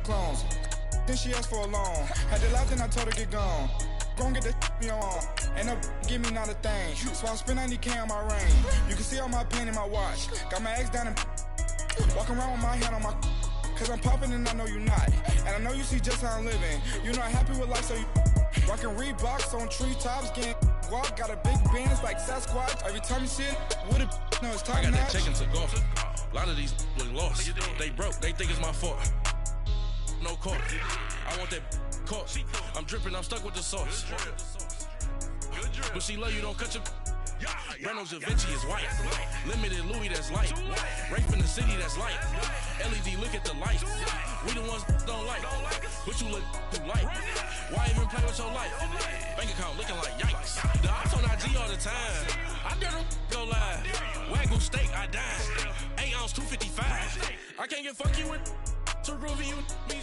clones. Then she asked for a loan. Had to laugh, then I told her get gone. Gon' get that me on. And up, give me not a thing. So I spend 90K on my ring. You can see all my pain in my watch. Got my ex down and walking around with my hand on my. Cause I'm popping and I know you not. And I know you see just how I'm living. You not happy with life, so you rockin' Reeboks on treetops, getting walk. Got a big Benz like Sasquatch. Every time you see it, with it, no, it's time. I got that check into golf. A lot of these look lost. They broke, they think it's my fault. No court. I want that court. I'm dripping, I'm stuck with the sauce. But she love you, don't cut your. Reynolds Da Vinci is white. Limited Louis, that's light. Rape in the city, that's light. LED, look at the light. We the ones don't like. But you look too light. Why even play with your life? Bank account looking like yikes. The ops on IG all the time. I dare them go live. Wagyu steak, I dine. 8 ounce, 255. I can't get fuck you with to review me.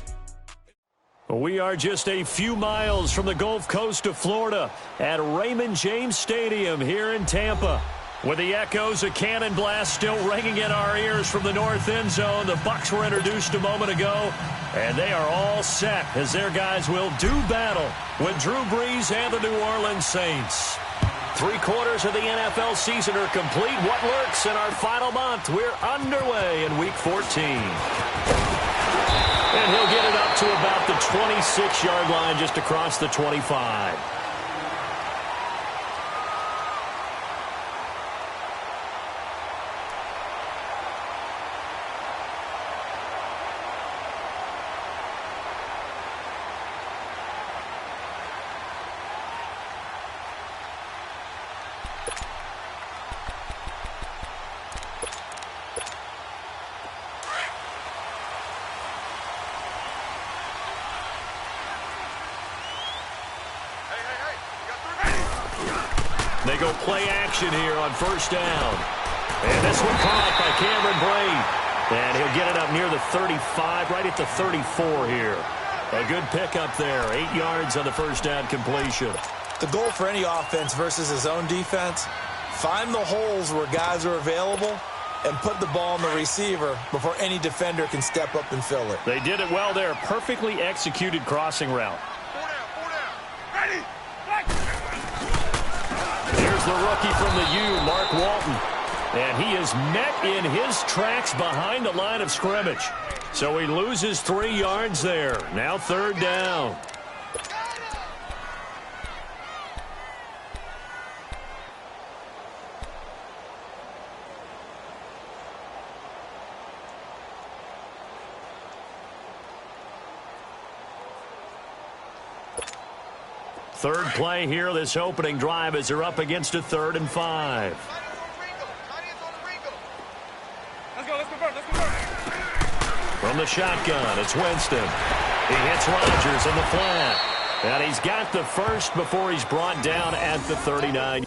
We are just a few miles from the Gulf Coast of Florida at Raymond James Stadium here in Tampa. With the echoes of cannon blast still ringing in our ears from the north end zone, the Bucs were introduced a moment ago, and they are all set as their guys will do battle with Drew Brees and the New Orleans Saints. 3/4 of the NFL season are complete. What lurks in our final month? We're underway in Week 14. And he'll get it up to about the 26-yard line just across the 25. They go play action here on first down. And this one caught by Cameron Brate. And he'll get it up near the 35, right at the 34 here. A good pickup there. 8 yards on the first down completion. The goal for any offense versus his own defense, find the holes where guys are available and put the ball on the receiver before any defender can step up and fill it. They did it well there. Perfectly executed crossing route. Here's the rookie from the U, Mark Walton. And he is met in his tracks behind the line of scrimmage. So he loses 3 yards there. Now third down. Third play here, this opening drive, as they're up against a 3rd and 5. From the shotgun, it's Winston. He hits Rodgers in the flat. And he's got the first before he's brought down at the 39.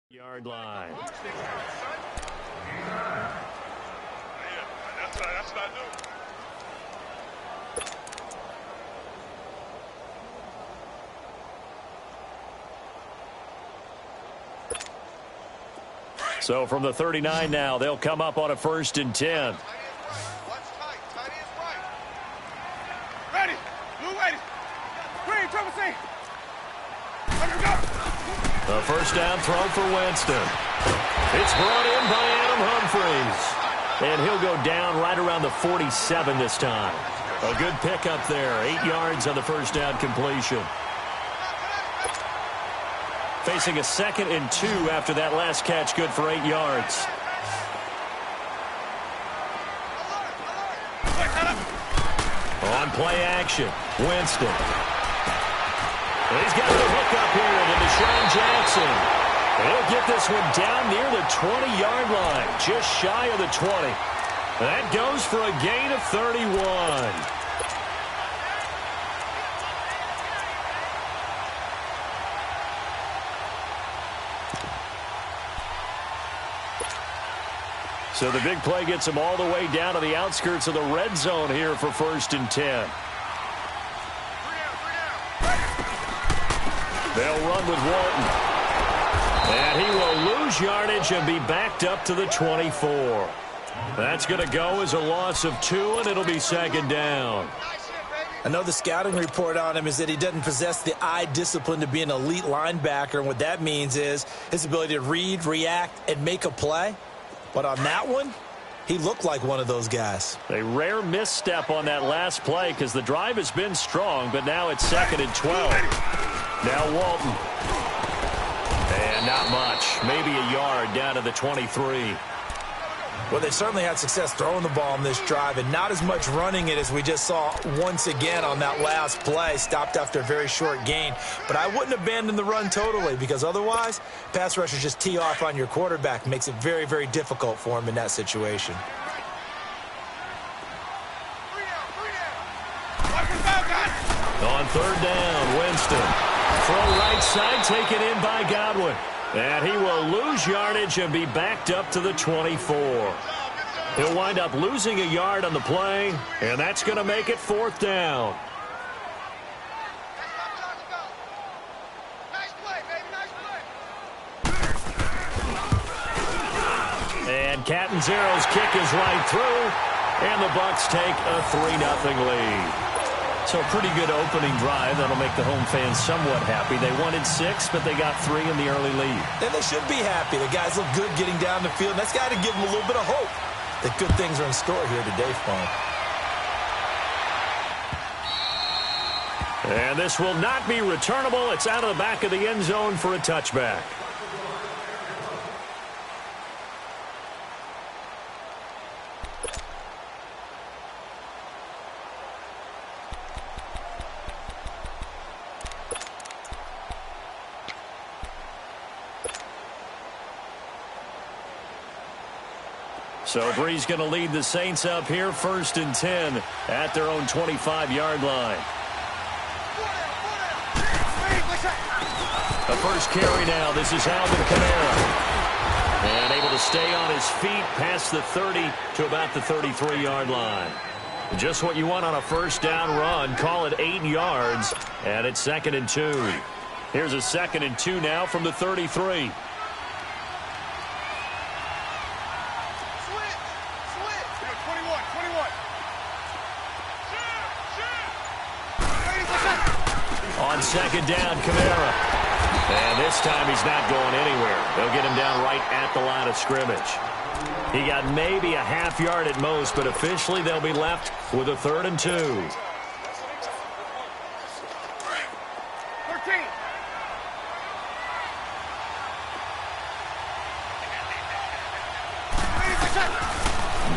Yard line. That's what I do. So from the 39 now, they'll come up on a 1st and 10. Ready. Blue ready. Green, trouble C. A first down throw for Winston. It's brought in by Adam Humphries. And he'll go down right around the 47 this time. A good pickup there. 8 yards on the first down completion. Facing a 2nd and 2 after that last catch. Good for 8 yards. On play action, Winston. He's got the hook up here to Deshaun Jackson. He'll get this one down near the 20-yard line, just shy of the 20. That goes for a gain of 31. So the big play gets them all the way down to the outskirts of the red zone here for 1st and 10. They'll run with Walton. And he will lose yardage and be backed up to the 24. That's going to go as a loss of 2, and it'll be 2nd down. I know the scouting report on him is that he doesn't possess the eye discipline to be an elite linebacker, and what that means is his ability to read, react, and make a play. But on that one, he looked like one of those guys. A rare misstep on that last play because the drive has been strong, but now it's 2nd and 12. Now Walton. And not much. Maybe a yard down to the 23. Well, they certainly had success throwing the ball on this drive and not as much running it as we just saw once again on that last play. Stopped after a very short gain. But I wouldn't abandon the run totally because otherwise, pass rushers just tee off on your quarterback. Makes it very, very difficult for him in that situation. On 3rd down, Winston. Throw right side, taken in by Godwin. And he will lose yardage and be backed up to the 24. He'll wind up losing a yard on the play, and that's going to make it 4th down. And Catanzaro's kick is right through, and the Bucs take a 3-0 lead. So a pretty good opening drive. That'll make the home fans somewhat happy. They wanted 6, but they got 3 in the early lead. And they should be happy. The guys look good getting down the field. That's got to give them a little bit of hope that good things are in store here today for them. And this will not be returnable. It's out of the back of the end zone for a touchback. So Bree's going to lead the Saints up here 1st and 10 at their own 25-yard line. The first carry now. This is Alvin Kamara. And able to stay on his feet past the 30 to about the 33-yard line. Just what you want on a 1st down run. Call it 8 yards. And it's 2nd and 2. Here's a 2nd and 2 now from the 33. On 2nd down, Kamara. And this time he's not going anywhere. They'll get him down right at the line of scrimmage. He got maybe a half yard at most, but officially they'll be left with a 3rd and 2. 13.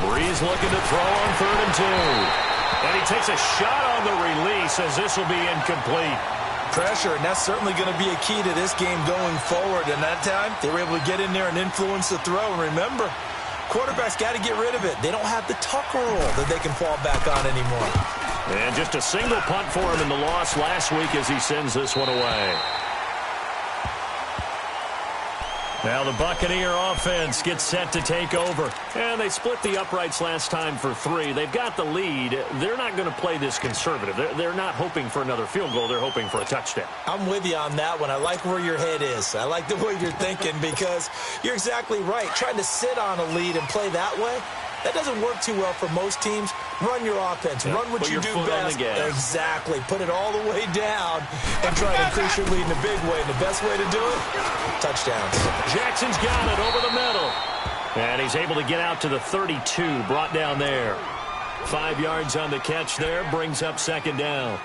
Breeze looking to throw on 3rd and 2. And he takes a shot on the release as this will be incomplete. Pressure, and that's certainly going to be a key to this game going forward. And that time, they were able to get in there and influence the throw. And remember, quarterbacks got to get rid of it. They don't have the Tucker rule that they can fall back on anymore. And just a single punt for him in the loss last week as he sends this one away. Now the Buccaneer offense gets set to take over. And they split the uprights last time for 3. They've got the lead. They're not going to play this conservative. They're not hoping for another field goal. They're hoping for a touchdown. I'm with you on that one. I like where your head is. I like the way you're thinking because you're exactly right. Trying to sit on a lead and play that way, that doesn't work too well for most teams. Run your offense. Yeah, run what you do best. Exactly. Put it all the way down and try to increase your lead in a big way. And the best way to do it, touchdowns. Jackson's got it over the middle. And he's able to get out to the 32, brought down there. 5 yards on the catch there, brings up 2nd down.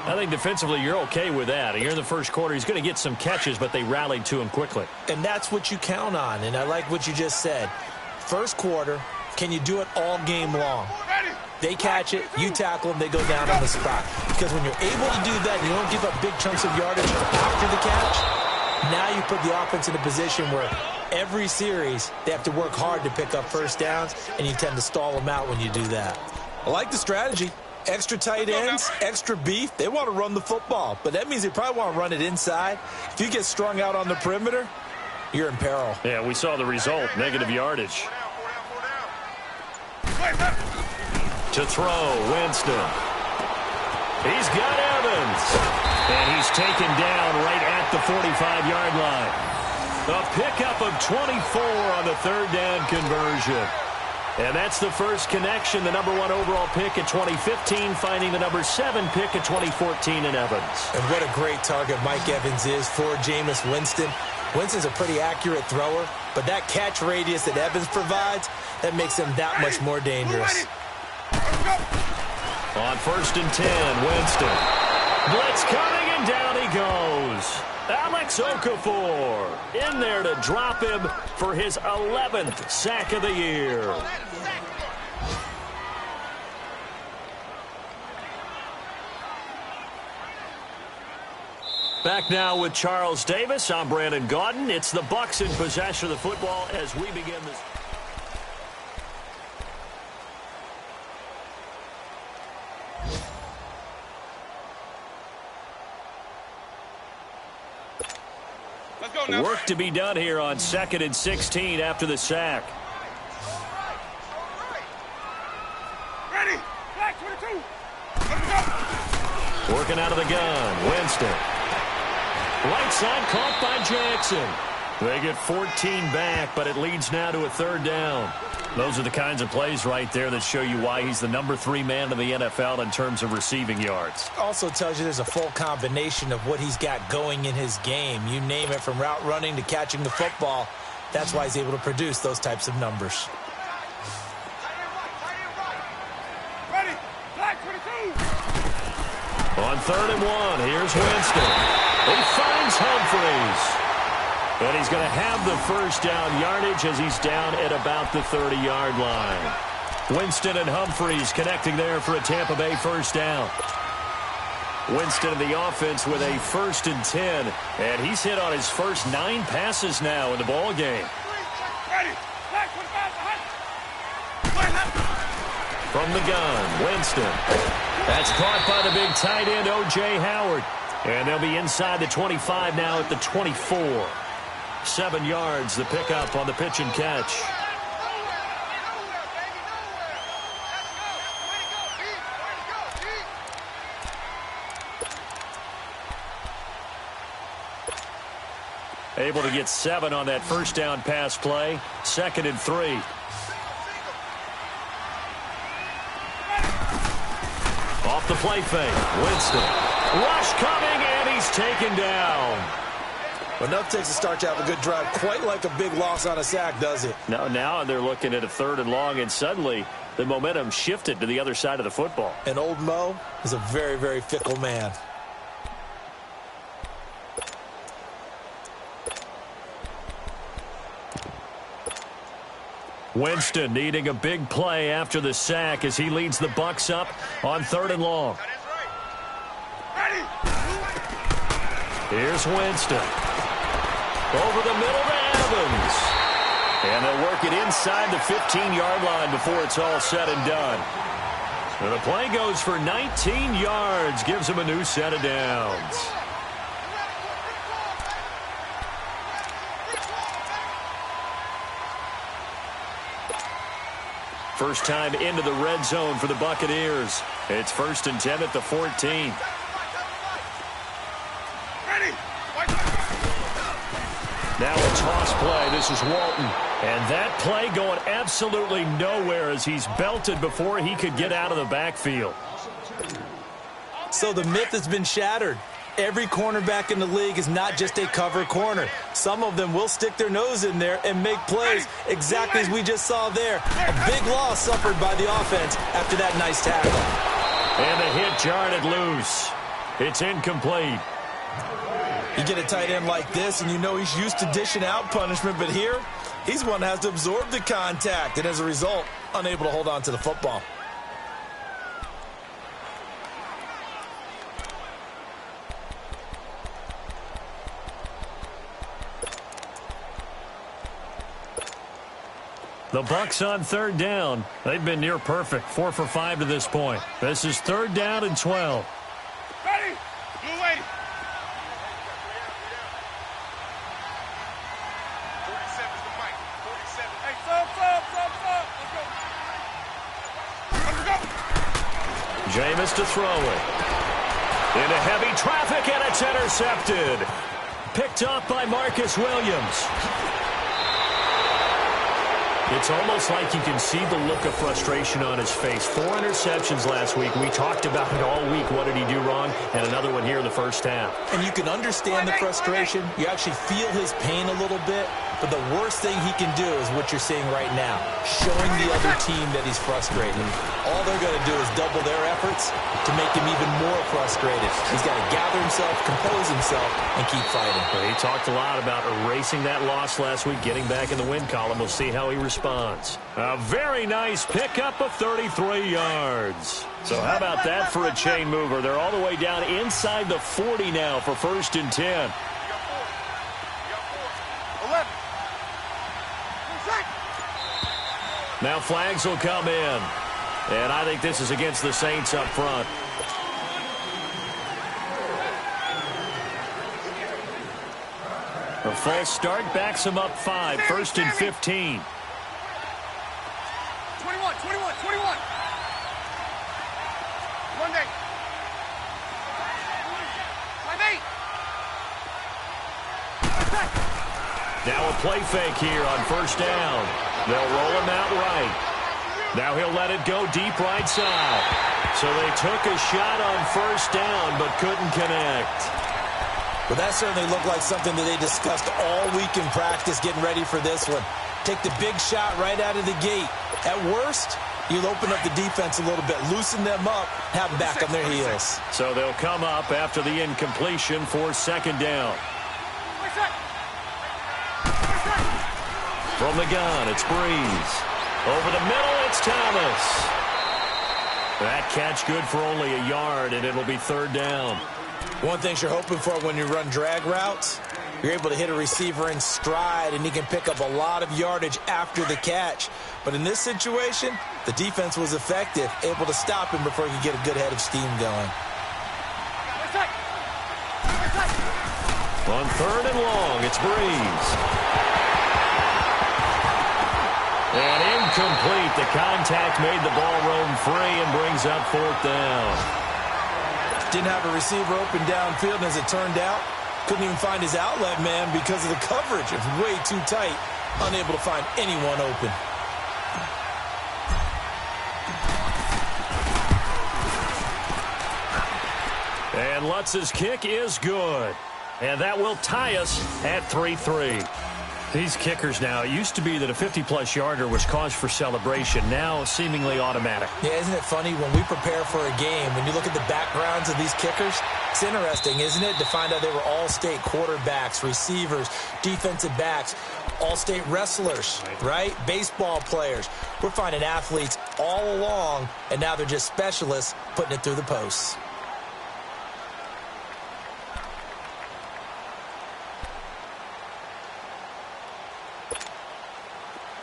I think defensively you're okay with that. Here in the first quarter, he's going to get some catches, but they rallied to him quickly. And that's what you count on, and I like what you just said. First quarter, can you do it all game long? They catch it, you tackle them, they go down on the spot. Because when you're able to do that, you don't give up big chunks of yardage after the catch, now you put the offense in a position where every series they have to work hard to pick up 1st downs, and you tend to stall them out when you do that. I like the strategy. Extra tight ends, extra beef. They want to run the football, but that means they probably want to run it inside. If you get strung out on the perimeter, you're in peril. Yeah, we saw the result, negative yardage. To throw, Winston. He's got Evans. And he's taken down right at the 45-yard line. A pickup of 24 on the third down conversion. And that's the first connection, the number 1 overall pick in 2015, finding the number 7 pick in 2014 in Evans. And what a great target Mike Evans is for Jameis Winston. Winston's a pretty accurate thrower, but that catch radius that Evans provides, that makes him that much more dangerous. On 1st and 10, Winston. Blitz coming, and down he goes. Alex Okafor in there to drop him for his 11th sack of the year. Back now with Charles Davis. I'm Brandon Gaudin. It's the Bucs in possession of the football as we begin this. Work to be done here on 2nd and 16 after the sack. Ready. Black 22. Working out of the gun. Winston. Right side caught by Jackson. They get 14 back, but it leads now to a 3rd down. Those are the kinds of plays right there that show you why he's the number 3 man in the NFL in terms of receiving yards. Also tells you there's a full combination of what he's got going in his game. You name it, from route running to catching the football. That's why he's able to produce those types of numbers. Ready. Black 22. On 3rd and 1, here's Winston. He finds Humphries. And he's going to have the first down yardage as he's down at about the 30-yard line. Winston and Humphries connecting there for a Tampa Bay first down. Winston in the offense with a 1st and 10. And he's hit on his first 9 passes now in the ball game. Ready. Black 25. From the gun, Winston. That's caught by the big tight end, O.J. Howard. And they'll be inside the 25 now at the 24. 7 yards, the pickup on the pitch and catch. Able to get 7 on that first down pass play. 2nd and 3. Off the play fake, Winston. Rush coming, and he's taken down. Enough takes to start to have a good drive. Quite like a big loss on a sack, does it? No, now they're looking at a 3rd and long, and suddenly the momentum shifted to the other side of the football. And old Mo is a very, very fickle man. Winston needing a big play after the sack as he leads the Bucs up on 3rd and long. Here's Winston. Over the middle to Evans. And they'll work it inside the 15-yard line before it's all said and done. And the play goes for 19 yards, gives them a new set of downs. First time into the red zone for the Buccaneers. It's 1st and 10 at the 14. Now a toss play. This is Walton. And that play going absolutely nowhere as he's belted before he could get out of the backfield. So the myth has been shattered. Every cornerback in the league is not just a cover corner. Some of them will stick their nose in there and make plays exactly as we just saw there. A big loss suffered by the offense after that nice tackle. And the hit jarred it loose. It's incomplete. You get a tight end like this, and you know he's used to dishing out punishment, but here, he's one that has to absorb the contact, and as a result, unable to hold on to the football. The Bucs on 3rd down. They've been near perfect, 4 for 5 to this point. This is 3rd down and 12. Ready. Blue lady. 47's the mic. 47. Hey, sub. Let's go. Jameis to throw it. Into heavy traffic, and it's intercepted. Picked up by Marcus Williams. It's almost like you can see the look of frustration on his face. 4 interceptions last week. We talked about it all week. What did he do wrong? And another one here in the first half. And you can understand the frustration. You actually feel his pain a little bit. But the worst thing he can do is what you're seeing right now, showing the other team that he's frustrated. All they're going to do is double their efforts to make him even more frustrated. He's got to gather himself, compose himself, and keep fighting. Well, he talked a lot about erasing that loss last week, getting back in the win column. We'll see how he responds. A very nice pickup of 33 yards. So how about that for a chain mover? They're all the way down inside the 40 now for 1st and 10. Now flags will come in. And I think this is against the Saints up front. A false start backs him up 5. 1st and 15. 21. 1 day. 5-8. Now a play fake here on 1st down. They'll roll him out right. Now he'll let it go deep right side. So they took a shot on 1st down but couldn't connect. Well, that certainly looked like something that they discussed all week in practice getting ready for this one. Take the big shot right out of the gate. At worst, you'll open up the defense a little bit, loosen them up, have them back on their heels. So they'll come up after the incompletion for 2nd down. From the gun, it's Breeze. Over the middle, it's Thomas. That catch good for only a yard, and it'll be 3rd down. One thing you're hoping for when you run drag routes, you're able to hit a receiver in stride, and he can pick up a lot of yardage after the catch. But in this situation, the defense was effective, able to stop him before he could get a good head of steam going. On 3rd and long, it's Breeze. And incomplete. The contact made the ball roam free and brings up 4th down. Didn't have a receiver open downfield, and as it turned out, couldn't even find his outlet man because of the coverage. It's way too tight, unable to find anyone open. And Lutz's kick is good. And that will tie us at 3-3. These kickers now, it used to be that a 50-plus yarder was cause for celebration. Now seemingly automatic. Yeah, isn't it funny when we prepare for a game, when you look at the backgrounds of these kickers, it's interesting, isn't it, to find out they were all-state quarterbacks, receivers, defensive backs, all-state wrestlers, right? Baseball players. We're finding athletes all along, and now they're just specialists putting it through the posts.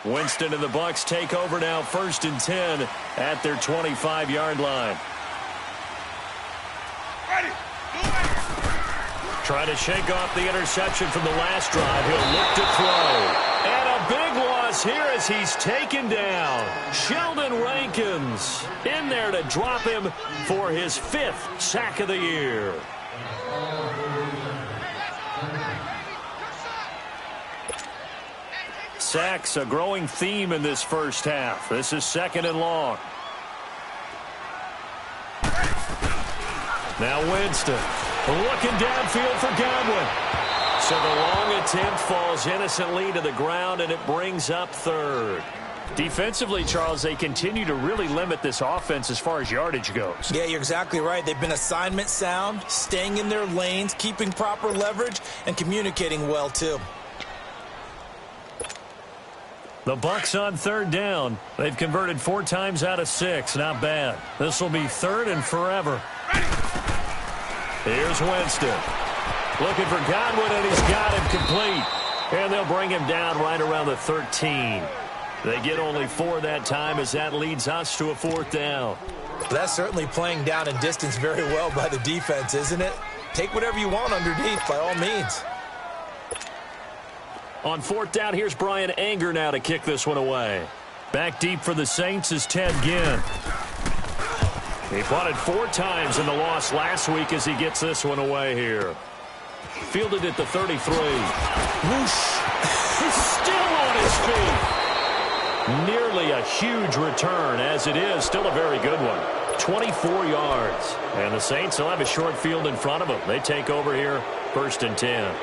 Winston and the Bucs take over now, 1st and 10 at their 25-yard line. Trying to shake off the interception from the last drive. He'll look to throw. And a big loss here as he's taken down. Sheldon Rankins in there to drop him for his 5th sack of the year. Sacks, a growing theme in this first half. This is 2nd and long. Now Winston looking downfield for Godwin. So the long attempt falls innocently to the ground, and it brings up 3rd. Defensively, Charles, they continue to really limit this offense as far as yardage goes. Yeah, you're exactly right. They've been assignment sound, staying in their lanes, keeping proper leverage, and communicating well, too. The Bucs on 3rd down. They've converted 4 times out of 6. Not bad. This will be 3rd and forever. Here's Winston. Looking for Godwin, and he's got him complete. And they'll bring him down right around the 13. They get only 4 that time as that leads us to a 4th down. That's certainly playing down and distance very well by the defense, isn't it? Take whatever you want underneath, by all means. On 4th down, here's Brian Anger now to kick this one away. Back deep for the Saints is Ted Ginn. He punted 4 times in the loss last week as he gets this one away here. Fielded at the 33. Whoosh. He's still on his feet. Nearly a huge return, as it is. Still a very good one. 24 yards. And the Saints will have a short field in front of them. They take over here, 1st and 10.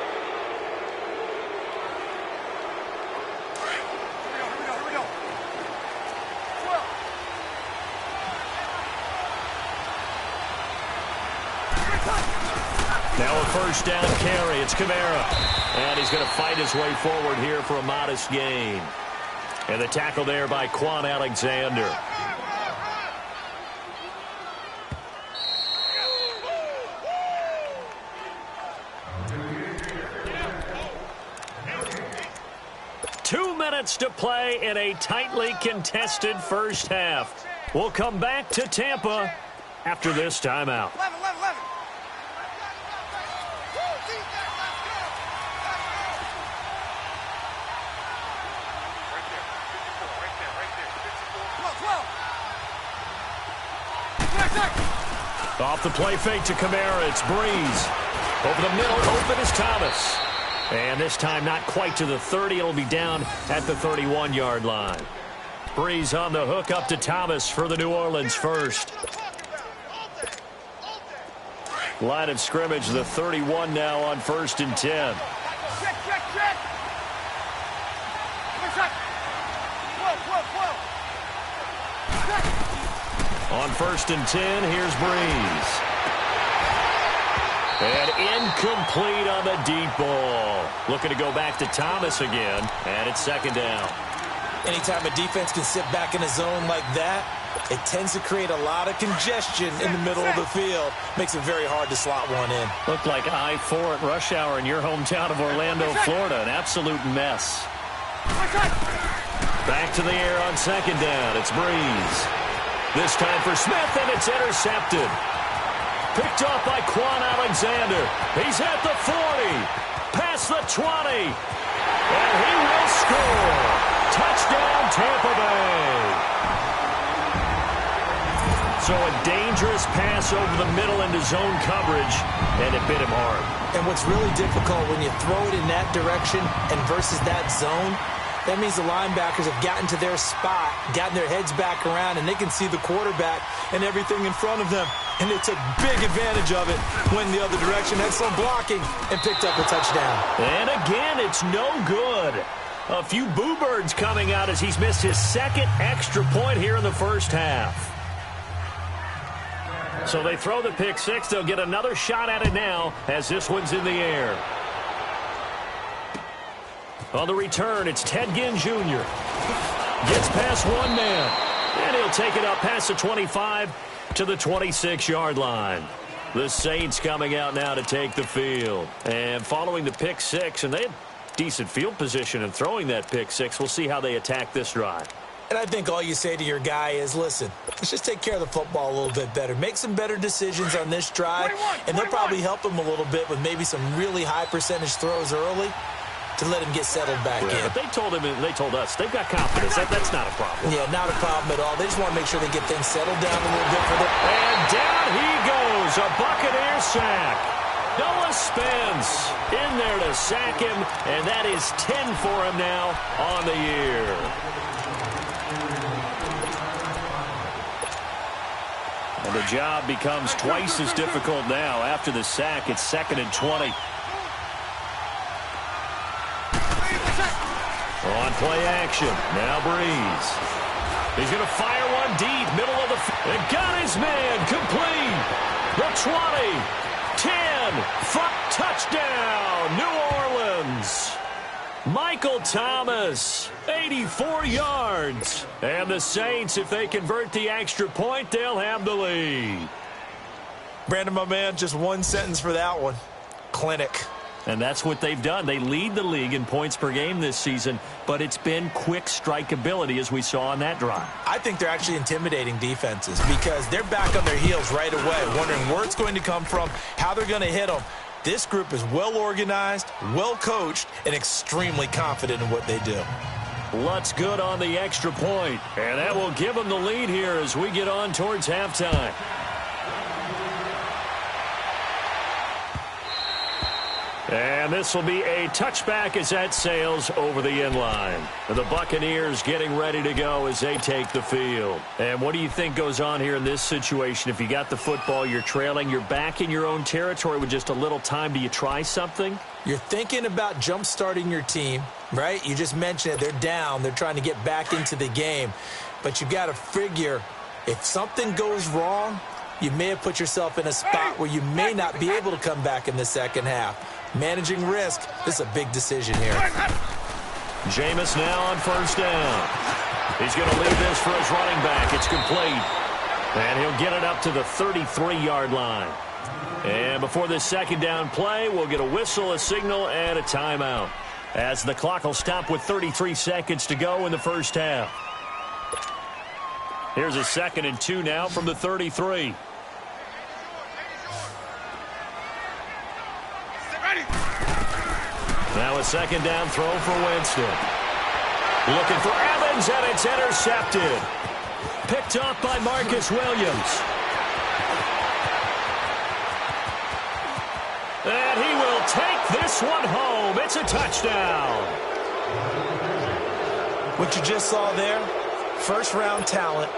Now a 1st down carry. It's Kamara. And he's going to fight his way forward here for a modest gain. And the tackle there by Quan Alexander. Two minutes to play in a tightly contested first half. We'll come back to Tampa after this timeout. 11. Off the play fake to Kamara, it's Breeze. Over the middle, open is Thomas. And this time not quite to the 30. It'll be down at the 31-yard line. Breeze on the hook up to Thomas for the New Orleans first. Line of scrimmage, the 31 now on 1st and 10. Check. On 1st and 10, here's Breeze. And incomplete on the deep ball. Looking to go back to Thomas again, and it's 2nd down. Anytime a defense can sit back in a zone like that, it tends to create a lot of congestion in the middle of the field. Makes it very hard to slot one in. Looked like I-4 at rush hour in your hometown of Orlando, Florida. An absolute mess. Back to the air on 2nd down. It's Breeze. This time for Smith, and it's intercepted. Picked off by Quan Alexander. He's at the 40. Past the 20. And he will score. Touchdown, Tampa Bay. So a dangerous pass over the middle into zone coverage, and it bit him hard. And what's really difficult when you throw it in that direction and versus that zone, that means the linebackers have gotten to their spot, gotten their heads back around, and they can see the quarterback and everything in front of them. And they took big advantage of it, went the other direction, had some blocking, and picked up a touchdown. And again, it's no good. A few boo birds coming out as he's missed his 2nd extra point here in the first half. So they throw the pick 6. They'll get another shot at it now as this one's in the air. On the return, it's Ted Ginn Jr. Gets past one man, and he'll take it up past the 25 to the 26-yard line. The Saints coming out now to take the field. And following the pick 6, and they had decent field position in throwing that pick 6. We'll see how they attack this drive. And I think all you say to your guy is, listen, let's just take care of the football a little bit better. Make some better decisions on this drive, and they'll probably help him a little bit with maybe some really high percentage throws early to let him get settled back in. But they told us, they've got confidence. That's not a problem. Yeah, not a problem at all. They just want to make sure they get things settled down a little bit for them. And down he goes, a Buccaneer sack. Noah Spence in there to sack him, and that is 10 for him now on the year. And the job becomes twice as difficult now. After the sack, it's 2nd and 20. On play action, now Breeze. He's going to fire one deep, middle of the field. And got his man, complete. The 20, 10, 5, touchdown, New Orleans. Michael Thomas, 84 yards. And the Saints, if they convert the extra point, they'll have the lead. Brandon, my man, just one sentence for that one. Clinic. And that's what they've done. They lead the league in points per game this season, but it's been quick strikeability as we saw on that drive. I think they're actually intimidating defenses because they're back on their heels right away, wondering where it's going to come from, how they're going to hit them. This group is well organized, well coached, and extremely confident in what they do. Lutz good on the extra point, and that will give them the lead here as we get on towards halftime. And this will be a touchback as that sails over the end line. The Buccaneers getting ready to go as they take the field. And what do you think goes on here in this situation? If you got the football, you're trailing, you're back in your own territory with just a little time. Do you try something? You're thinking about jump-starting your team, right? You just mentioned it. They're down. They're trying to get back into the game. But you've got to figure if something goes wrong, you may have put yourself in a spot where you may not be able to come back in the second half. Managing risk, this is a big decision here. Jameis now on first down. He's going to leave this for his running back. It's complete. And he'll get it up to the 33-yard line. And before this second down play, we'll get a whistle, a signal, and a timeout, as the clock will stop with 33 seconds to go in the first half. Here's a 2nd and 2 now from the 33. Now a second down throw for Winston. Looking for Evans, and it's intercepted. Picked off by Marcus Williams. And he will take this one home. It's a touchdown. What you just saw there, first-round talent,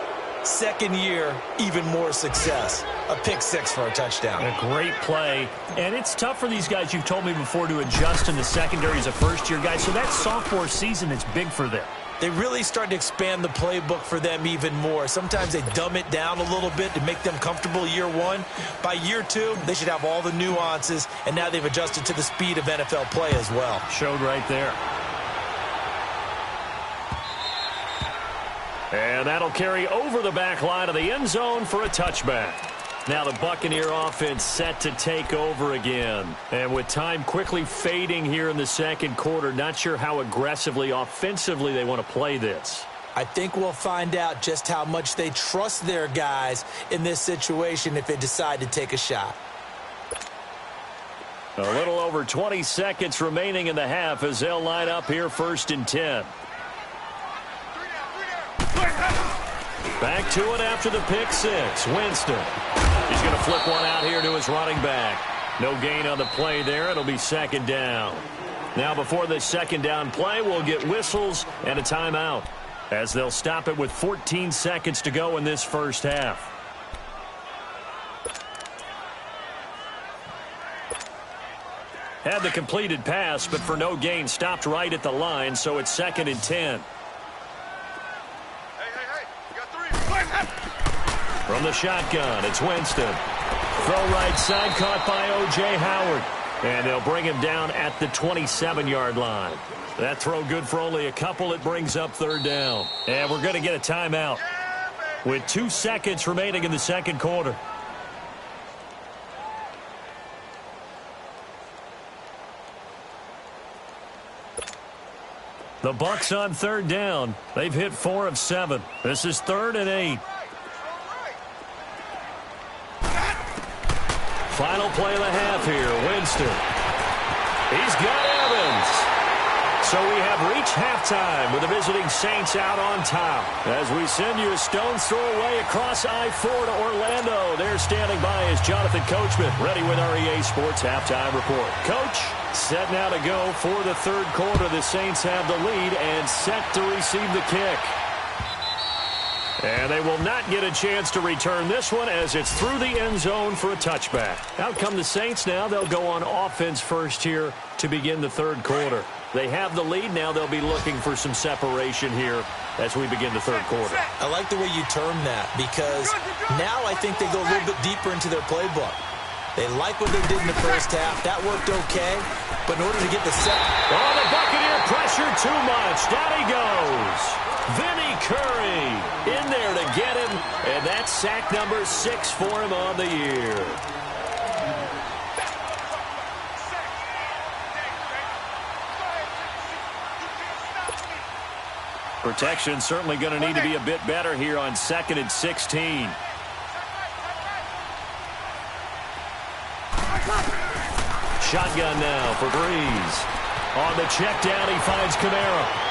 second year, even more success. A pick six for a touchdown. A great play. And it's tough for these guys, you've told me before, to adjust in the secondary as a first-year guy. So that sophomore season is big for them. They really start to expand the playbook for them even more. Sometimes they dumb it down a little bit to make them comfortable year one. By year two, they should have all the nuances, and now they've adjusted to the speed of NFL play as well. Showed right there. And that'll carry over the back line of the end zone for a touchback. Now the Buccaneer offense set to take over again. And with time quickly fading here in the second quarter, not sure how aggressively, offensively they want to play this. I think we'll find out just how much they trust their guys in this situation if they decide to take a shot. A little over 20 seconds remaining in the half as they'll line up here 1st and 10. Back to it after the pick six. Winston. He's going to flip one out here to his running back. No gain on the play there. It'll be second down. Now before this second down play, we'll get whistles and a timeout, as they'll stop it with 14 seconds to go in this first half. Had the completed pass, but for no gain, stopped right at the line, so it's 2nd and 10. From the shotgun, it's Winston. Throw right side, caught by O.J. Howard. And they'll bring him down at the 27-yard line. That throw good for only a couple. It brings up 3rd down. And we're going to get a timeout with 2 seconds remaining in the second quarter. The Bucs on 3rd down. They've hit 4 of 7. This is 3rd and 8. Final play of the half here. Winston. He's got Evans. So we have reached halftime with the visiting Saints out on top. As we send you a stone's throw away across I-4 to Orlando. There standing by is Jonathan Coachman, ready with our EA Sports Halftime Report. Coach, set now to go for the 3rd quarter. The Saints have the lead and set to receive the kick. And they will not get a chance to return this one as it's through the end zone for a touchback. Out come the Saints now. They'll go on offense first here to begin the 3rd quarter. They have the lead now. They'll be looking for some separation here as we begin the 3rd quarter. I like the way you term that, because now I think they go a little bit deeper into their playbook. They like what they did in the first half. That worked okay, but in order to get the set. Oh, the Buccaneer pressure too much. Down he goes. Vinny Curry in there to get him, and that's sack number 6 for him on the year. Protection certainly going to need to be a bit better here on 2nd and 16. Shotgun now for Breeze. On the check down, he finds Kamara.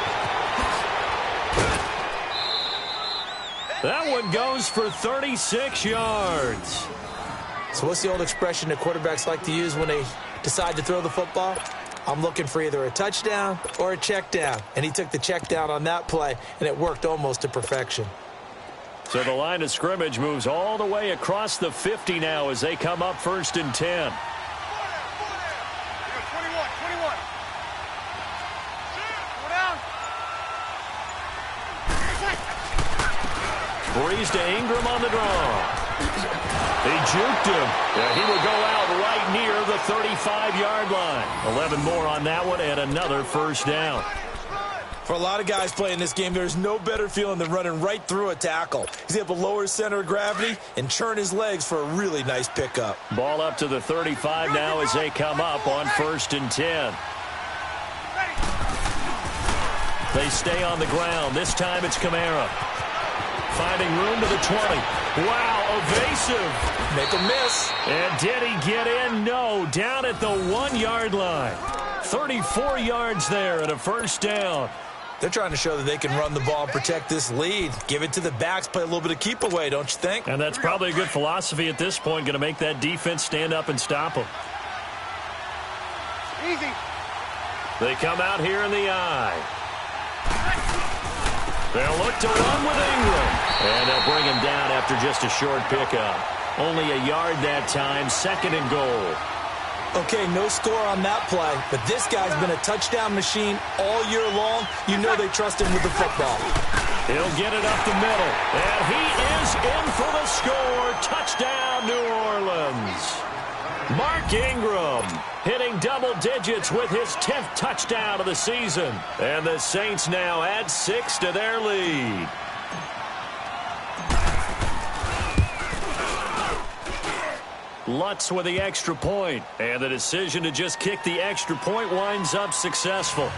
That one goes for 36 yards. So what's the old expression that quarterbacks like to use when they decide to throw the football, I'm looking for either a touchdown or a check down. And he took the check down on that play, and it worked almost to perfection. So the line of scrimmage moves all the way across the 50 now as they come up 1st and 10. 21. Go down. Breeze to Ingram on the draw. He juked him. Yeah, he will go out right near the 35-yard line. 11 more on that one and another first down. For a lot of guys playing this game, there's no better feeling than running right through a tackle. He's able to lower his center of gravity and churn his legs for a really nice pickup. Ball up to the 35 now as they come up on 1st and 10. They stay on the ground. This time it's Kamara. Finding room to the 20. Wow, evasive. Make a miss. And did he get in? No, down at the 1-yard line. 34 yards there and a first down. They're trying to show that they can run the ball and protect this lead. Give it to the backs, play a little bit of keep away, don't you think? And that's probably a good philosophy at this point, going to make that defense stand up and stop them. Easy. They come out here in the eye. They'll look to run with Ingram. And they'll bring him down after just a short pickup. Only a yard that time, 2nd and goal. Okay, no score on that play, but this guy's been a touchdown machine all year long. You know they trust him with the football. He'll get it up the middle, and he is in for the score. Touchdown, New Orleans. Mark Ingram hitting double digits with his 10th touchdown of the season. And the Saints now add 6 to their lead. Lutz with the extra point, and the decision to just kick the extra point winds up successful.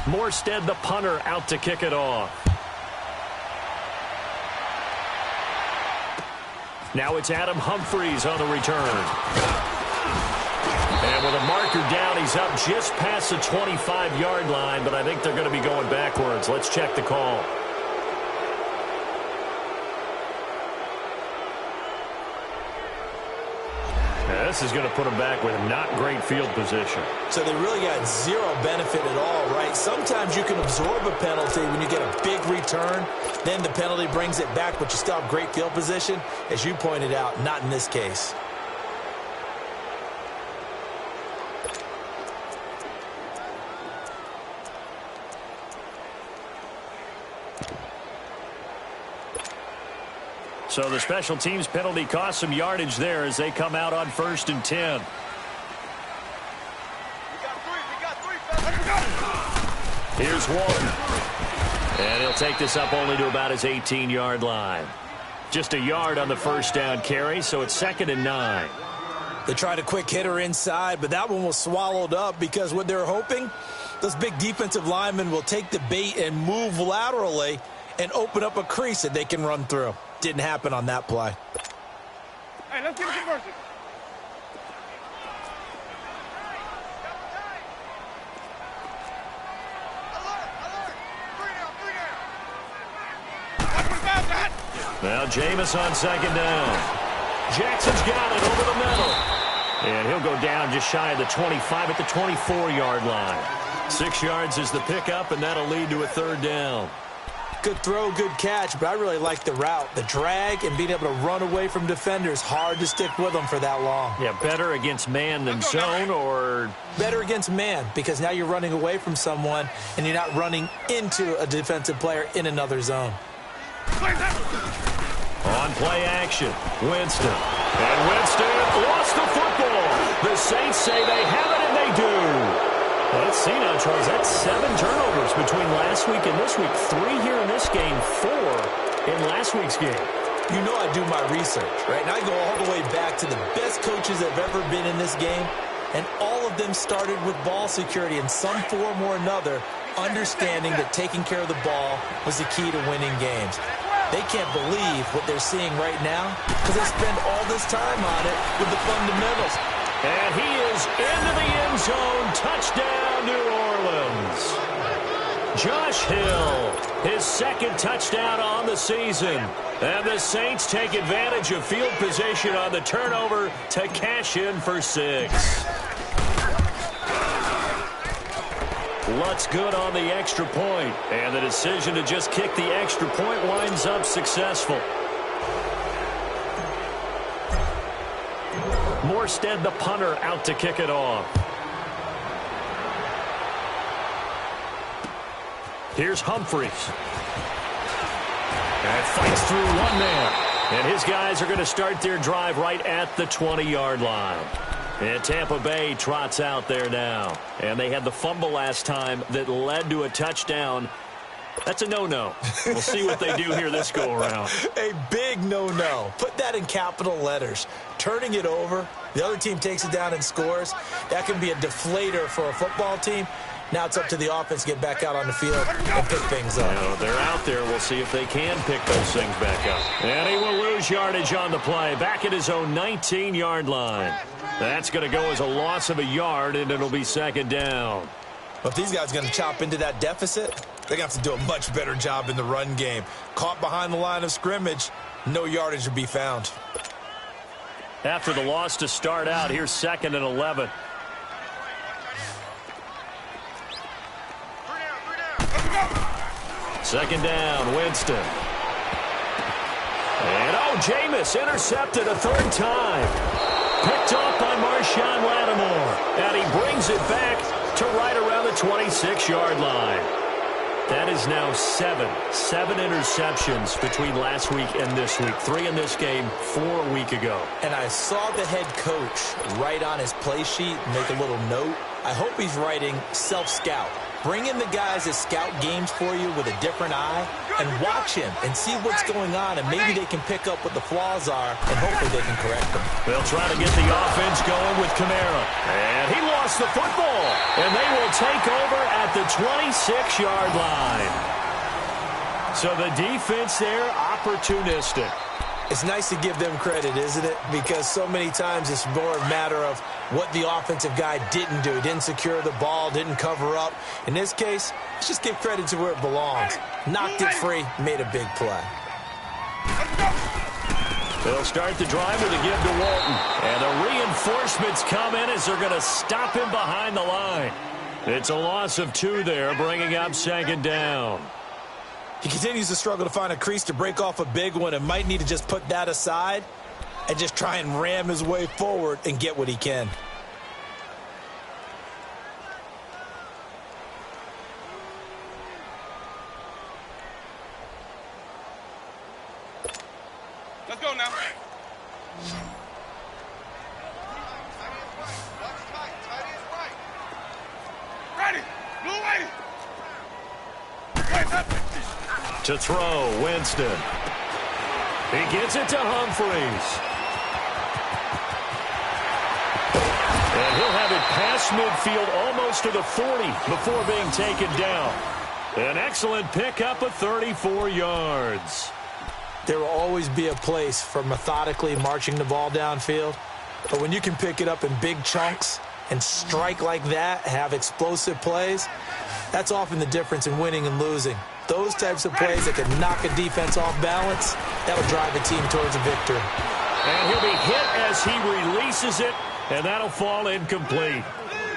Morstead, the punter, out to kick it off. Now it's Adam Humphries on the return. And with a marker down, he's up just past the 25-yard line, but I think they're going to be going backwards. Let's check the call. This is going to put them back with not great field position. So they really got zero benefit at all, right? Sometimes you can absorb a penalty when you get a big return. Then the penalty brings it back, but you still have great field position. As you pointed out, not in this case. So the special teams penalty cost some yardage there as they come out on 1st and 10. Here's one. And he'll take this up only to about his 18-yard line. Just a yard on the first down carry, so it's 2nd and 9. They tried a quick hitter inside, but that one was swallowed up because what they're hoping, those big defensive linemen will take the bait and move laterally and open up a crease that they can run through. Didn't happen on that play. Hey, let's get a conversion. Now Jameis on 2nd down. Jackson's got it over the middle. And he'll go down just shy of the 25 at the 24-yard line. 6 yards is the pickup, and that'll lead to a 3rd down. Good throw, good catch, but I really like the route. The drag and being able to run away from defenders, hard to stick with them for that long. Yeah, better against man than zone, or? Better against man, because now you're running away from someone and you're not running into a defensive player in another zone. On play action, Winston. And Winston lost the football. The Saints say they have it, and they do. Let's see now, Charles. That's 7 turnovers between last week and this week. 3 here in this game, 4 in last week's game. You know I do my research, right? And I go all the way back to the best coaches that have ever been in this game, and all of them started with ball security in some form or another understanding that taking care of the ball was the key to winning games. They can't believe what they're seeing right now because they spend all this time on it with the fundamentals. And he is into the end zone. Touchdown, New Orleans. Josh Hill, his second touchdown on the season. And the Saints take advantage of field position on the turnover to cash in for 6. Lutz good on the extra point, and the decision to just kick the extra point winds up successful. Morstead, the punter, out to kick it off. Here's Humphreys. And fights through one man. And his guys are going to start their drive right at the 20-yard line. And Tampa Bay trots out there now. And they had the fumble last time that led to a touchdown. That's a no-no. We'll see what they do here this go-around. A big no-no. Put that in capital letters. Turning it over, the other team takes it down and scores. That can be a deflator for a football team. Now it's up to the offense to get back out on the field and pick things up. You know, they're out there. We'll see if they can pick those things back up. And he will lose yardage on the play. Back at his own 19-yard line. That's going to go as a loss of a yard, and it'll be second down. But if these guys are going to chop into that deficit, they're going to have to do a much better job in the run game. Caught behind the line of scrimmage, no yardage to be found. After the loss to start out, here's 2nd and 11. Second down, Winston. And, Jameis intercepted a third time. Picked off by Marshawn Lattimore. And he brings it back to right around the 26-yard line. That is now 7 interceptions between last week and this week. 3 in this game, 4 a week ago. And I saw the head coach write on his play sheet, make a little note. I hope he's writing self-scout. Bring in the guys that scout games for you with a different eye and watch him and see what's going on, and maybe they can pick up what the flaws are, and hopefully they can correct them. They'll try to get the offense going with Kamara. And he lost the football. And they will take over at the 26-yard line. So the defense there, opportunistic. It's nice to give them credit, isn't it? Because so many times it's more a matter of what the offensive guy didn't do. Didn't secure the ball, didn't cover up. In this case, let's just give credit to where it belongs. Knocked it free, made a big play. They'll start the drive with a give to Walton. And the reinforcements come in as they're going to stop him behind the line. It's a loss of 2 there, bringing up second down. He continues to struggle to find a crease to break off a big one and might need to just put that aside and just try and ram his way forward and get what he can. Let's go now. Ready. Blue lady. To throw, Winston. He gets it to Humphreys. And he'll have it past midfield almost to the 40 before being taken down. An excellent pickup of 34 yards. There will always be a place for methodically marching the ball downfield. But when you can pick it up in big chunks and strike like that, have explosive plays, that's often the difference in winning and losing. Those types of plays that can knock a defense off balance, that will drive a team towards a victory. And he'll be hit as he releases it, and that'll fall incomplete.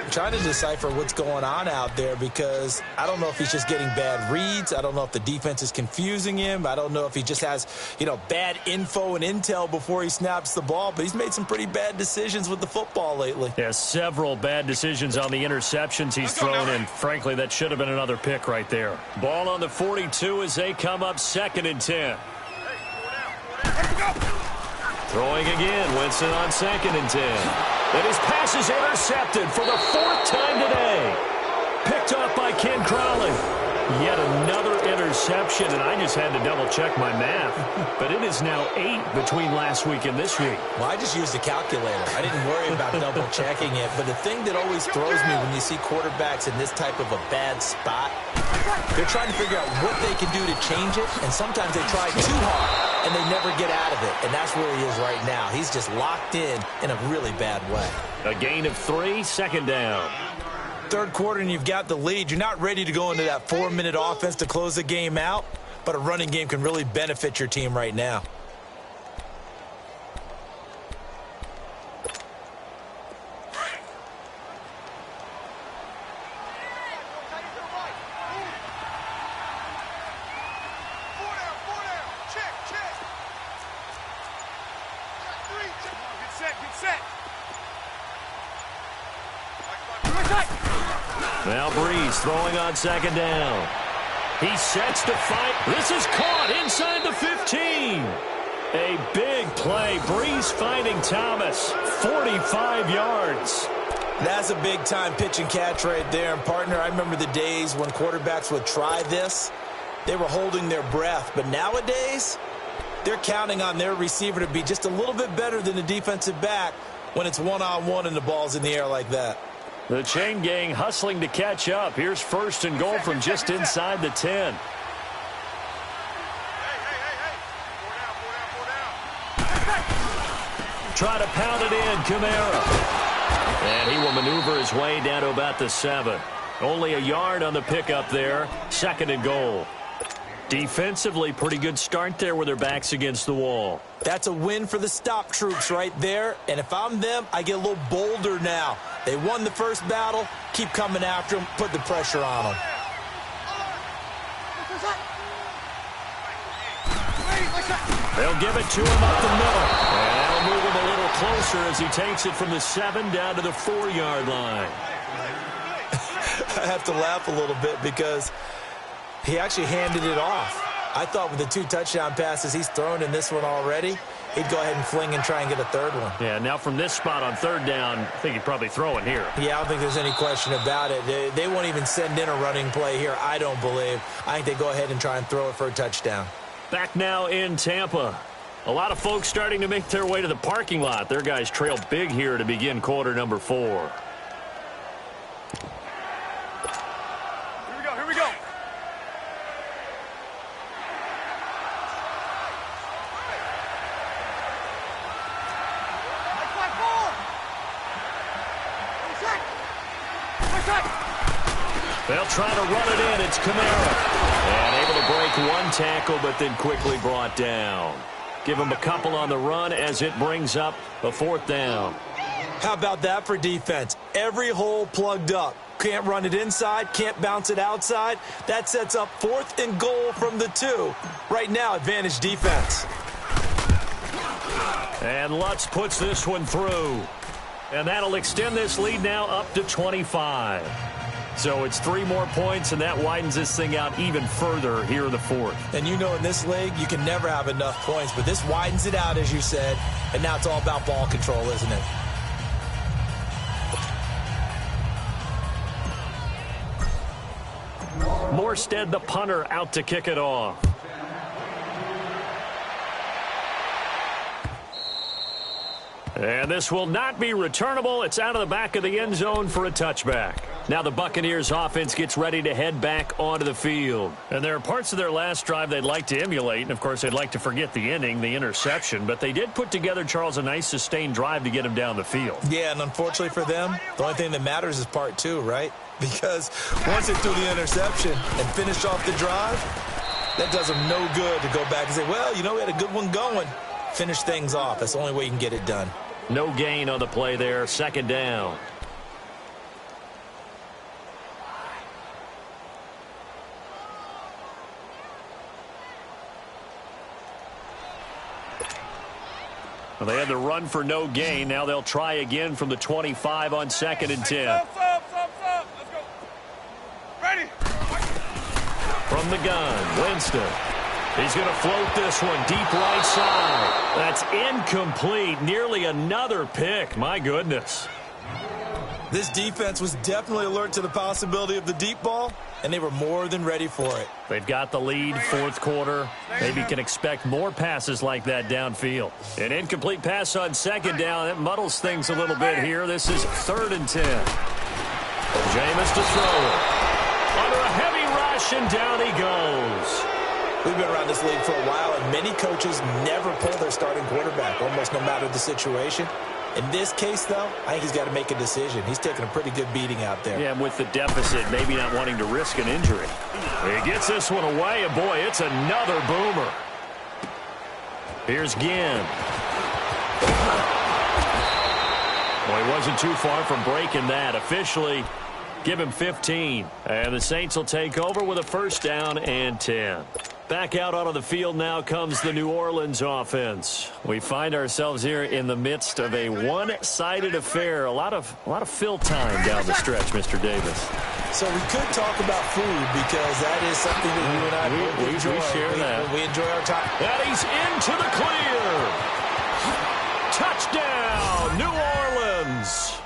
I'm trying to decipher what's going on out there because I don't know if he's just getting bad reads. I don't know if the defense is confusing him. I don't know if he just has, bad info and intel before he snaps the ball. But he's made some pretty bad decisions with the football lately. Yeah, several bad decisions on the interceptions he's thrown, and frankly, that should have been another pick right there. Ball on the 42 as they come up 2nd and 10. Throwing again, Winston on 2nd and 10. And his pass is intercepted for the 4th time today. Picked off by Ken Crowley. Yet another interception. interception, and I just had to double-check my math. But it is now 8 between last week and this week. Well, I just used a calculator. I didn't worry about double-checking it. But the thing that always throws me when you see quarterbacks in this type of a bad spot, they're trying to figure out what they can do to change it, and sometimes they try too hard, and they never get out of it. And that's where he is right now. He's just locked in a really bad way. A gain of 3, second down. Third quarter and you've got the lead. You're not ready to go into that 4-minute offense to close the game out, but a running game can really benefit your team right now. Now Breeze throwing on second down. He sets to fight. This is caught inside the 15. A big play. Breeze finding Thomas. 45 yards. That's a big-time pitch and catch right there. And, partner, I remember the days when quarterbacks would try this. They were holding their breath. But nowadays, they're counting on their receiver to be just a little bit better than the defensive back when it's one-on-one and the ball's in the air like that. The chain gang hustling to catch up. Here's first and goal from just inside the 10. Try to pound it in, Kamara. And he will maneuver his way down to about the 7. Only a yard on the pickup there. Second and goal. Defensively, pretty good start there with their backs against the wall. That's a win for the stop troops right there. And if I'm them, I get a little bolder now. They won the first battle. Keep coming after them. Put the pressure on them. They'll give it to him up the middle. And that'll move him a little closer as he takes it from the 7 down to the 4-yard line. I have to laugh a little bit because he actually handed it off. I thought with the 2 touchdown passes he's thrown in this one already, he'd go ahead and fling and try and get a third one. Yeah, now from this spot on third down, I think he'd probably throw it here. Yeah, I don't think there's any question about it. They won't even send in a running play here, I don't believe. I think they go ahead and try and throw it for a touchdown. Back now in Tampa. A lot of folks starting to make their way to the parking lot. Their guys trail big here to begin quarter number 4. Here we go. They'll try to run it in. It's Kamara. And able to break one tackle, but then quickly brought down. Give him a couple on the run as it brings up a 4th down. How about that for defense? Every hole plugged up. Can't run it inside, can't bounce it outside. That sets up 4th and goal from the 2. Right now, advantage defense. And Lutz puts this one through. And that'll extend this lead now up to 25. So it's 3 more points, and that widens this thing out even further here in the 4th. And you know in this league, you can never have enough points, but this widens it out, as you said, and now it's all about ball control, isn't it? Morstead, the punter, out to kick it off. And this will not be returnable. It's out of the back of the end zone for a touchback. Now the Buccaneers offense gets ready to head back onto the field. And there are parts of their last drive they'd like to emulate. And, of course, they'd like to forget the inning, the interception. But they did put together, Charles, a nice sustained drive to get him down the field. Yeah, and unfortunately for them, the only thing that matters is part 2, right? Because once they threw the interception and finished off the drive, that does them no good to go back and say, well, you know, we had a good one going. Finish things off. That's the only way you can get it done. No gain on the play there. Second down. Well, they had the run for no gain. Now they'll try again from the 25 on 2nd and 10. Stop. Let's go. Ready. From the gun, Winston. He's going to float this one deep right side. That's incomplete. Nearly another pick. My goodness. This defense was definitely alert to the possibility of the deep ball, and they were more than ready for it. They've got the lead, fourth quarter. Maybe can expect more passes like that downfield. An incomplete pass on second down. That muddles things a little bit here. This is 3rd and 10. Jameis to throw it. Under a heavy rush, and down he goes. We've been around this league for a while, and many coaches never pull their starting quarterback, almost no matter the situation. In this case, though, I think he's got to make a decision. He's taking a pretty good beating out there. Yeah, and with the deficit, maybe not wanting to risk an injury. He gets this one away, and boy, it's another boomer. Here's Ginn. Well, he wasn't too far from breaking that. Officially, give him 15. And the Saints will take over with a 1st down and 10. Back out onto the field now comes the New Orleans offense. We find ourselves here in the midst of a one-sided affair. A lot of fill time down the stretch, Mr. Davis. So we could talk about food because that is something that you and I enjoy. We share that. We enjoy our time. And he's into the clear. Touchdown, New Orleans.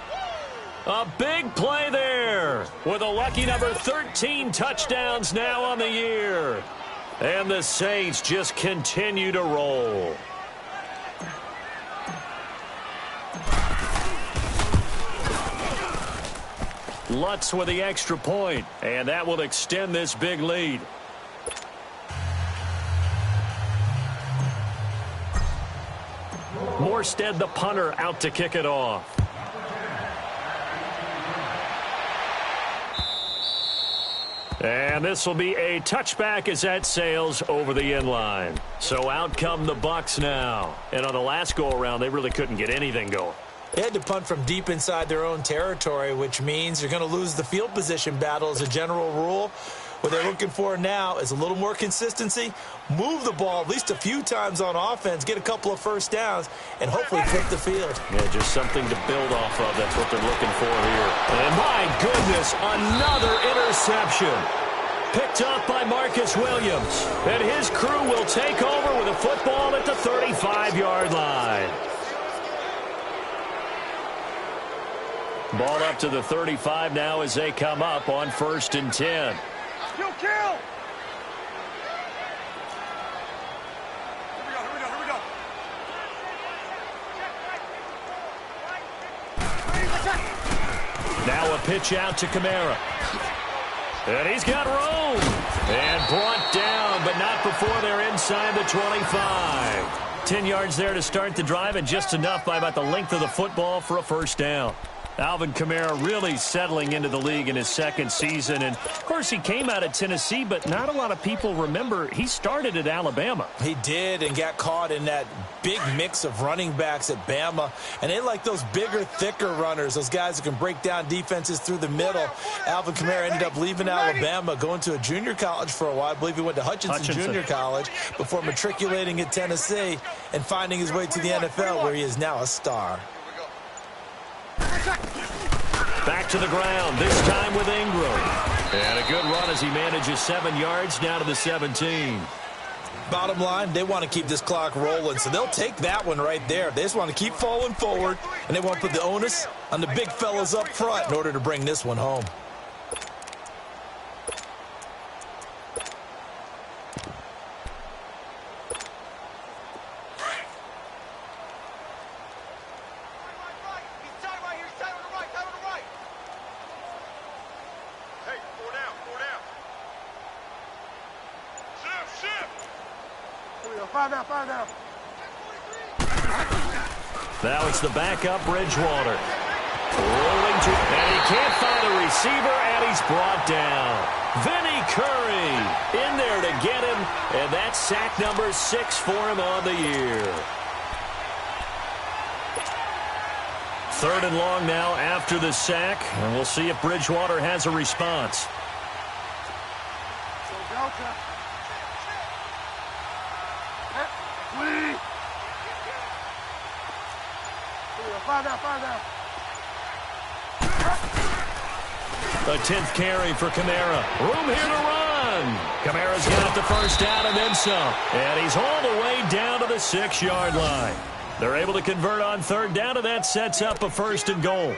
A big play there with a lucky number 13 touchdowns now on the year. And the Saints just continue to roll. Lutz with the extra point, and that will extend this big lead. Morstead, the punter, out to kick it off. And this will be a touchback as that sails over the inline. So out come the Bucs now. And on the last go-around, they really couldn't get anything going. They had to punt from deep inside their own territory, which means you're going to lose the field position battle as a general rule. What they're looking for now is a little more consistency, move the ball at least a few times on offense, get a couple of 1st downs, and hopefully flip the field. Yeah, just something to build off of. That's what they're looking for here. And my goodness, another interception. Picked up by Marcus Williams. And his crew will take over with a football at the 35-yard line. Ball up to the 35 now as they come up on 1st and 10. Kill! Here we go. Now a pitch out to Kamara. And he's got room. And brought down, but not before they're inside the 25. 10 yards there to start the drive, and just enough by about the length of the football for a 1st down. Alvin Kamara really settling into the league in his 2nd season. And, of course, he came out of Tennessee, but not a lot of people remember he started at Alabama. He did, and got caught in that big mix of running backs at Bama. And they like those bigger, thicker runners, those guys who can break down defenses through the middle. Alvin Kamara ended up leaving Alabama, going to a junior college for a while. I believe he went to Hutchinson Junior College before matriculating at Tennessee and finding his way to the NFL, where he is now a star. Back to the ground, this time with Ingram. And a good run as he manages 7 yards down to the 17. Bottom line, they want to keep this clock rolling, so they'll take that one right there. They just want to keep falling forward, and they want to put the onus on the big fellas up front in order to bring this one home. Five down. Now it's the backup, Bridgewater. Rolling to, and he can't find a receiver, and he's brought down. Vinny Curry in there to get him, and that's sack number 6 for him on the year. 3rd and long now after the sack, and we'll see if Bridgewater has a response. Five down. The 10th carry for Kamara. Room here to run. Kamara's got the 1st down and then some. And he's all the way down to the 6-yard line. They're able to convert on 3rd down, and that sets up a 1st and goal.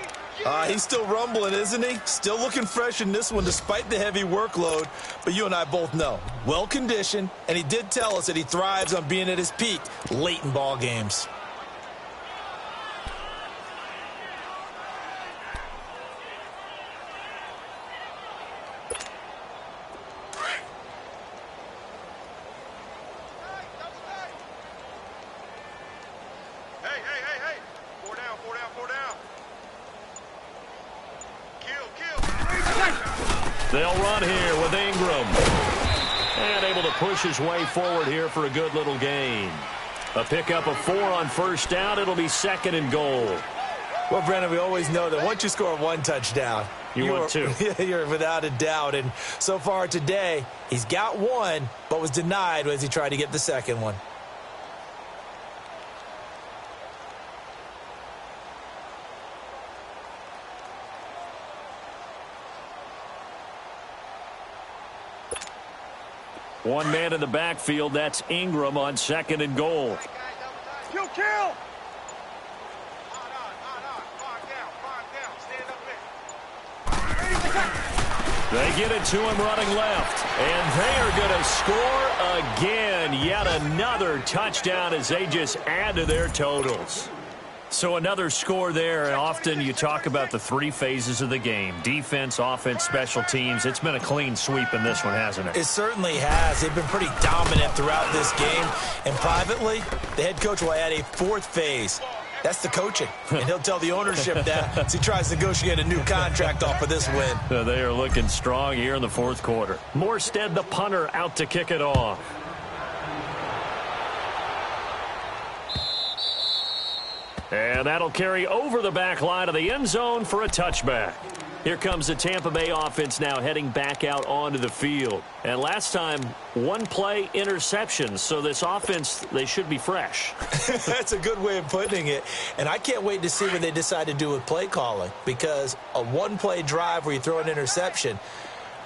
He's still rumbling, isn't he? Still looking fresh in this one despite the heavy workload. But you and I both know, well-conditioned, and he did tell us that he thrives on being at his peak late in ball games. They'll run here with Ingram. And able to push his way forward here for a good little gain. A pickup of 4 on first down. It'll be 2nd and goal. Well, Brandon, we always know that once you score 1 touchdown, you want 2. You're without a doubt. And so far today, he's got 1, but was denied as he tried to get the second one. One man in the backfield. That's Ingram on 2nd and goal. You kill! They get it to him running left. And they are going to score again. Yet another touchdown as they just add to their totals. So another score there, and often you talk about the 3 phases of the game. Defense, offense, special teams. It's been a clean sweep in this one, hasn't it? It certainly has. They've been pretty dominant throughout this game. And privately, the head coach will add a 4th phase. That's the coaching. And he'll tell the ownership that as he tries to negotiate a new contract off of this win. They are looking strong here in the 4th quarter. Morstead, the punter, out to kick it off. And that'll carry over the back line of the end zone for a touchback. Here comes the Tampa Bay offense now heading back out onto the field. And last time, 1 play interception. So this offense, they should be fresh. That's a good way of putting it. And I can't wait to see what they decide to do with play calling. Because a 1-play drive where you throw an interception,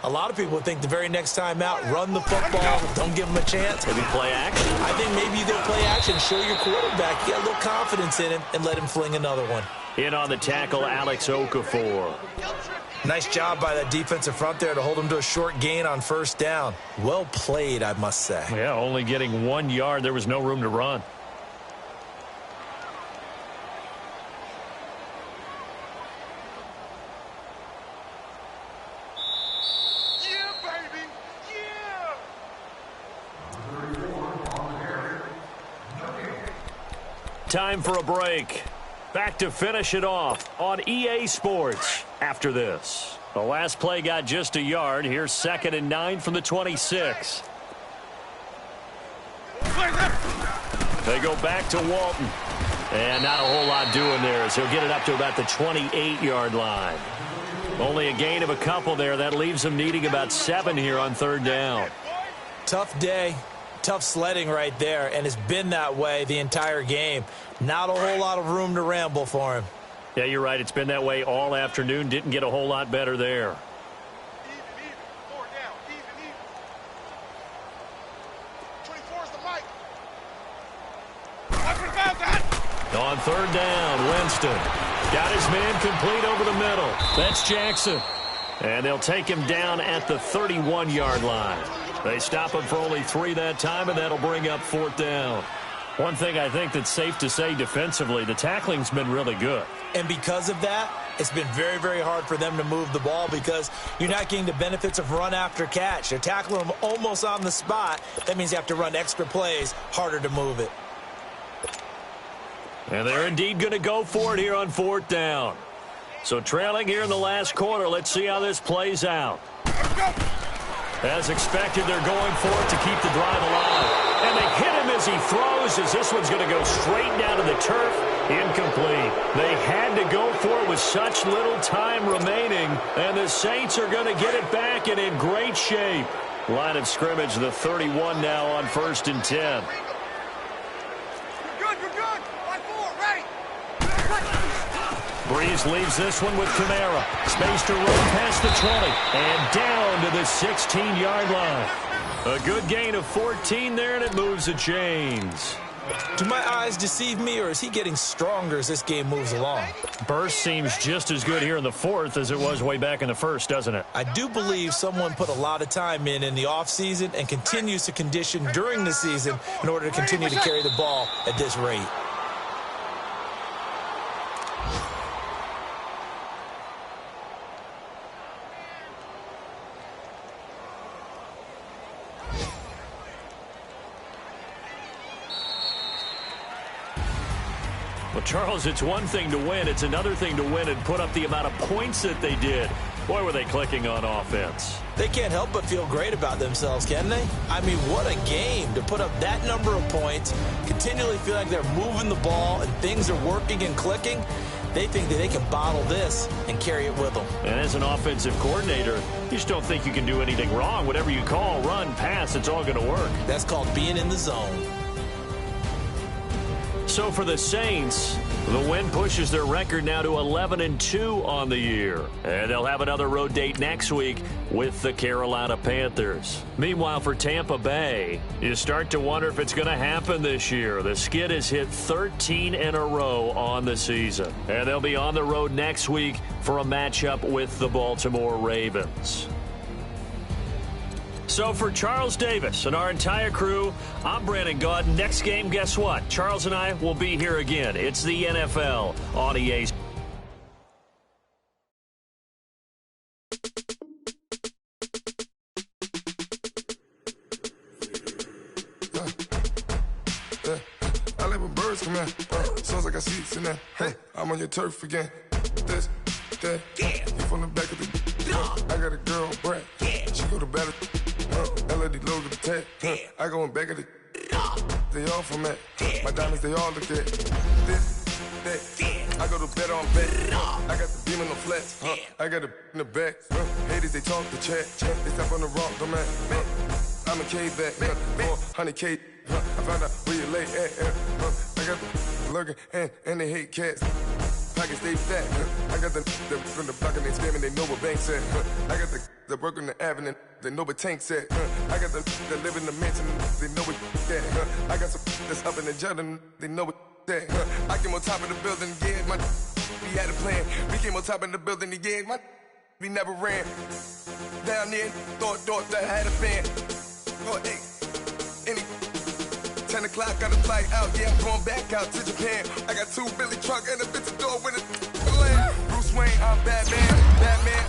a lot of people think the very next time out, run the football, don't give them a chance. Maybe play action. I think maybe you go play action, show your quarterback, you got a little confidence in him, and let him fling another one. In on the tackle, Alex Okafor. Nice job by that defensive front there to hold him to a short gain on first down. Well played, I must say. Yeah, only getting 1 yard. There was no room to run. Time for a break. Back to finish it off on EA Sports after this. The last play got just a yard. Here's 2nd and 9 from the 26. They go back to Walton. And not a whole lot doing there as he'll get it up to about the 28-yard line. Only a gain of a couple there. That leaves him needing about 7 here on 3rd down. Tough day. Tough sledding right there, and it's been that way the entire game. Not a whole lot of room to ramble for him. Yeah, you're right. It's been that way all afternoon. Didn't get a whole lot better there. Even. 4 down. Even. 24's the mic. On 3rd down, Winston got his man complete over the middle. That's Jackson. And they'll take him down at the 31-yard line. They stop him for only 3 that time, and that'll bring up 4th down. One thing I think that's safe to say defensively, the tackling's been really good. And because of that, it's been very, very hard for them to move the ball because you're not getting the benefits of run after catch. They're tackling them almost on the spot. That means you have to run extra plays, harder to move it. And they're indeed going to go for it here on 4th down. So trailing here in the last quarter, let's see how this plays out. As expected, they're going for it to keep the drive alive. And they hit him as he throws, as this one's going to go straight down to the turf. Incomplete. They had to go for it with such little time remaining. And the Saints are going to get it back and in great shape. Line of scrimmage, the 31 now on 1st and 10. You're good. Line 4, ready. Breeze leaves this one with Kamara. Space to run past the 20. And down to the 16-yard line. A good gain of 14 there, and it moves the chains. Do my eyes deceive me, or is he getting stronger as this game moves along? Burst seems just as good here in the fourth as it was way back in the first, doesn't it? I do believe someone put a lot of time in the offseason and continues to condition during the season in order to continue to carry the ball at this rate. Well, Charles, it's one thing to win. It's another thing to win and put up the amount of points that they did. Boy, were they clicking on offense. They can't help but feel great about themselves, can they? I mean, what a game to put up that number of points, continually feel like they're moving the ball and things are working and clicking. They think that they can bottle this and carry it with them. And as an offensive coordinator, you just don't think you can do anything wrong. Whatever you call, run, pass, it's all going to work. That's called being in the zone. So for the Saints, the win pushes their record now to 11-2 on the year. And they'll have another road date next week with the Carolina Panthers. Meanwhile, for Tampa Bay, you start to wonder if it's going to happen this year. The skid has hit 13 in a row on the season. And they'll be on the road next week for a matchup with the Baltimore Ravens. So for Charles Davis and our entire crew, I'm Brandon Gaudin. Next game, guess what? Charles and I will be here again. It's the NFL on EA. I let my birds come in. Sounds like I seats in there. Hey, I'm on your turf again. This, that, you from the back of the. I got a girl, Brad. She go to battle. LED logo the tag. I go in back of the. They all from that. My diamonds, they all look at. This, that. I go to bed on bed. I got the beam in the flats. I got it in the back. Haters, they talk the chat. They step on the rock, don't man. I'm a K back. 400K. I found out where you lay at. I got the lurking and they hate cats. Pockets stay fat. I got the from the block and they scamming, they know what banks at. I got the work on the avenue, they know what tanks at. I got the live in the mansion, they know what that. I got some that's up in the jungle, they know what that. I came on top of the building, yeah, my we had a plan. We came on top of the building, yeah, my we never ran. Down there, thought that I had a fan. Oh, hey, any 10 o'clock, got a flight out, yeah, I'm going back out to Japan. I got 2 Billy truck and a bitch door with a land. Bruce Wayne, I'm Batman,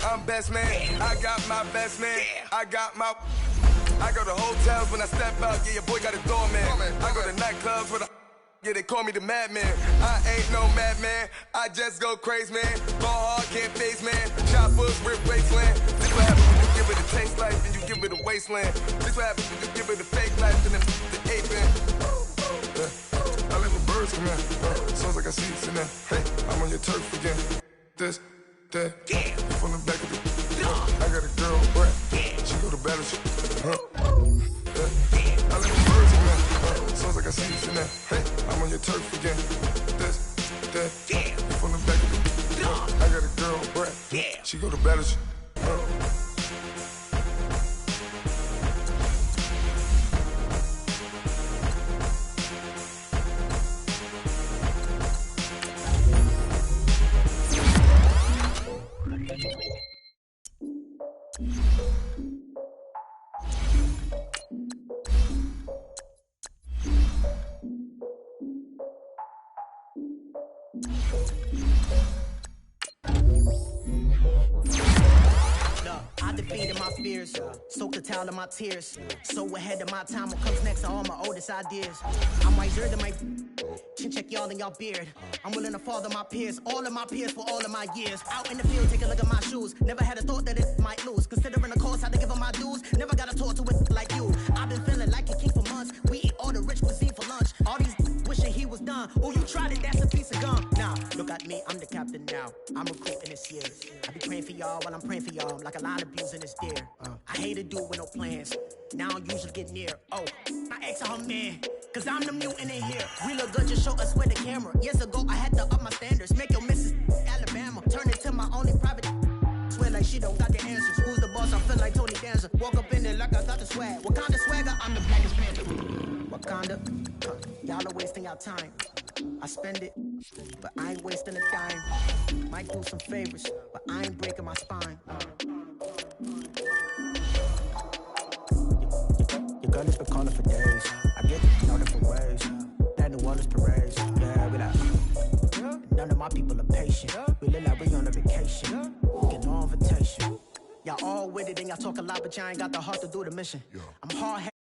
I'm best man. I got my best man, I go to hotels when I step out, yeah, your boy got a doorman. I go to nightclubs with a, yeah, they call me the madman. I ain't no madman, I just go crazy, man. Ball hard, can't face, man. Choppers, rip wasteland. This what happens when you give it a taste life and you give it a wasteland. This what happens when you give it a fake life and then the ape in. I let my birds come in. Sounds like I seats in there. Hey, I'm on your turf again. This, that, you from the back of the. I got a girl, Brad. She go to battle. I let my birds come in. Sounds like I seats in there. Hey, I'm on your turf again. This, that, you from the back of the. I got a girl, Brad. She go to battle. I defeated my fears, soaked the towel in my tears. So ahead of my time, what comes next are all my oldest ideas. I'm wiser than my chin check y'all in y'all beard. I'm willing to father my peers, all of my peers for all of my years. Out in the field, take a look at my shoes. Never had a thought that it might lose. Considering the cost, I had to give them my dues. Never got to talk to it like you. I've been feeling like a king for months. We eat all the rich cuisine for lunch. All these wishing he was done. Oh, you tried it, that's a piece of gum. Now, look at me, I'm the captain now. I'm recruiting this year. I be praying for y'all while I'm praying for y'all. Like a line of abusing this deer. I hate to do it with no plans. Now I usually get near. Oh, I ask her man. Cause I'm the mutant in here. We look good, just show us where the camera. Years ago, I had to up my standards. Make your missus Alabama. Turn it to my only private. Swear like she don't got the answers. Who's the boss? I feel like Tony Danza. Walk up in there like I got the swag. What kind of swagger? I'm the blackest panther. What Conduct, y'all are wasting your time. I spend it, but I ain't wasting a dime. Might do some favors, but I ain't breaking my spine. Your girl has been calling for days. I get it all different ways. That New Orleans parades, yeah, we like. None of my people are patient. We look like we on a vacation. Get no invitation. Y'all all with it and y'all talk a lot, but y'all ain't got the heart to do the mission. I'm hard.